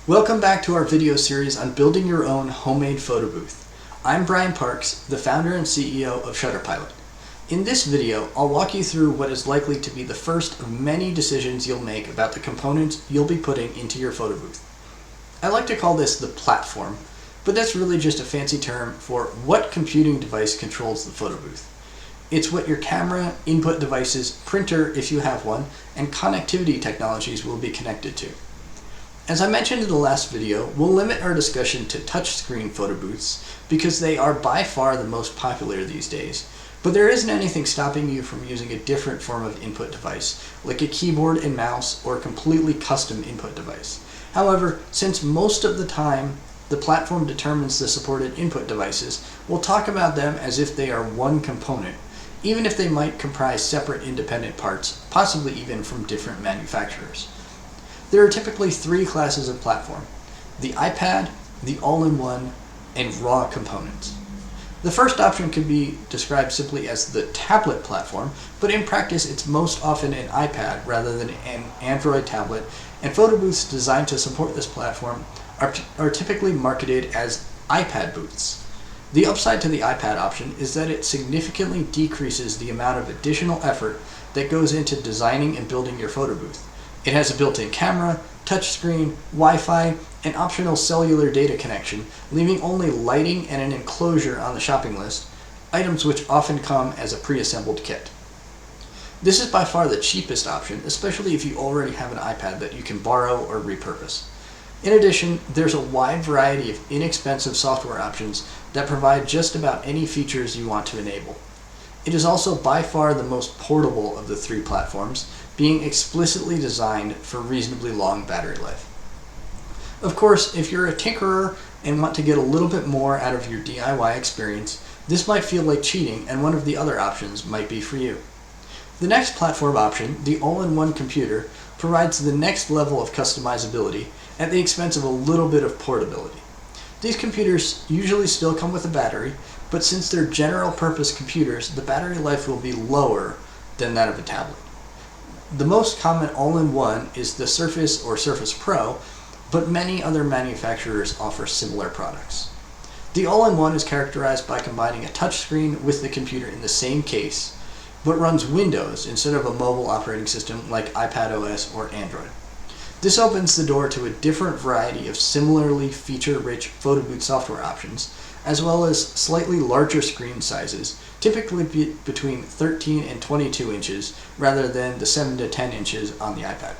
Welcome back to our video series on building your own homemade photo booth. I'm Brian Parks, the founder and CEO of Shutterpilot. In this video, I'll walk you through what is likely to be the first of many decisions you'll make about the components you'll be putting into your photo booth. I like to call this the platform, but that's really just a fancy term for what computing device controls the photo booth. It's what your camera, input devices, printer if you have one, and connectivity technologies will be connected to. As I mentioned in the last video, we'll limit our discussion to touchscreen photo booths because they are by far the most popular these days, but there isn't anything stopping you from using a different form of input device, like a keyboard and mouse or a completely custom input device. However, since most of the time the platform determines the supported input devices, we'll talk about them as if they are one component, even if they might comprise separate independent parts, possibly even from different manufacturers. There are typically three classes of platform: the iPad, the all-in-one, and raw components. The first option could be described simply as the tablet platform, but in practice it's most often an iPad rather than an Android tablet, and photo booths designed to support this platform are typically marketed as iPad booths. The upside to the iPad option is that it significantly decreases the amount of additional effort that goes into designing and building your photo booth. It has a built-in camera, touchscreen, Wi-Fi, and optional cellular data connection, leaving only lighting and an enclosure on the shopping list, items which often come as a pre-assembled kit. This is by far the cheapest option, especially if you already have an iPad that you can borrow or repurpose. In addition, there's a wide variety of inexpensive software options that provide just about any features you want to enable. It is also by far the most portable of the three platforms, being explicitly designed for reasonably long battery life. Of course, if you're a tinkerer and want to get a little bit more out of your DIY experience, this might feel like cheating, and one of the other options might be for you. The next platform option, the all-in-one computer, provides the next level of customizability at the expense of a little bit of portability. These computers usually still come with a battery, but since they're general purpose computers, the battery life will be lower than that of a tablet. The most common all-in-one is the Surface or Surface Pro, but many other manufacturers offer similar products. The all-in-one is characterized by combining a touchscreen with the computer in the same case, but runs Windows instead of a mobile operating system like iPadOS or Android. This opens the door to a different variety of similarly feature-rich photo booth software options, as well as slightly larger screen sizes, typically between 13 and 22 inches rather than the 7 to 10 inches on the iPad.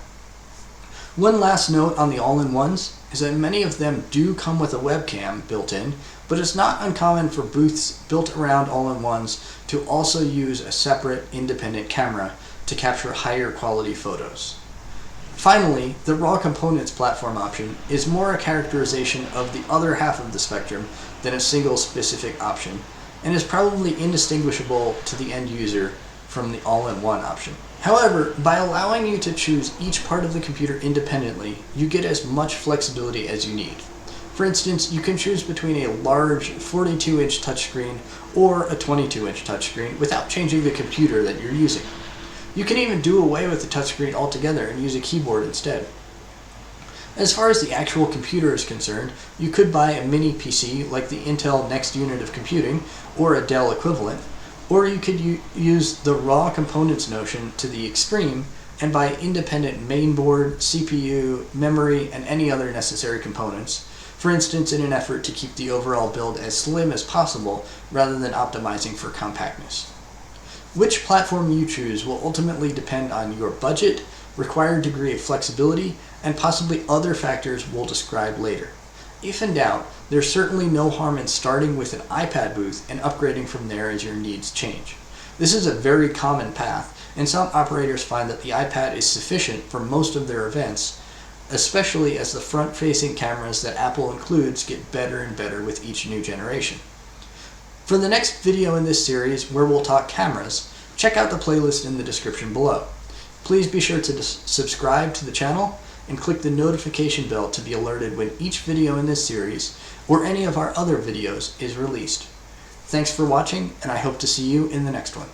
One last note on the all-in-ones is that many of them do come with a webcam built in, but it's not uncommon for booths built around all-in-ones to also use a separate independent camera to capture higher quality photos. Finally, the raw components platform option is more a characterization of the other half of the spectrum than a single specific option, and is probably indistinguishable to the end user from the all-in-one option. However, by allowing you to choose each part of the computer independently, you get as much flexibility as you need. For instance, you can choose between a large 42-inch touchscreen or a 22-inch touchscreen without changing the computer that you're using. You can even do away with the touchscreen altogether and use a keyboard instead. As far as the actual computer is concerned, you could buy a mini PC like the Intel Next Unit of Computing or a Dell equivalent, or you could use the raw components notion to the extreme and buy independent mainboard, CPU, memory, and any other necessary components, for instance in an effort to keep the overall build as slim as possible rather than optimizing for compactness. Which platform you choose will ultimately depend on your budget, required degree of flexibility, and possibly other factors we'll describe later. If in doubt, there's certainly no harm in starting with an iPad booth and upgrading from there as your needs change. This is a very common path, and some operators find that the iPad is sufficient for most of their events, especially as the front-facing cameras that Apple includes get better and better with each new generation. For the next video in this series, where we'll talk cameras, check out the playlist in the description below. Please be sure to subscribe to the channel and click the notification bell to be alerted when each video in this series or any of our other videos is released. Thanks for watching, and I hope to see you in the next one.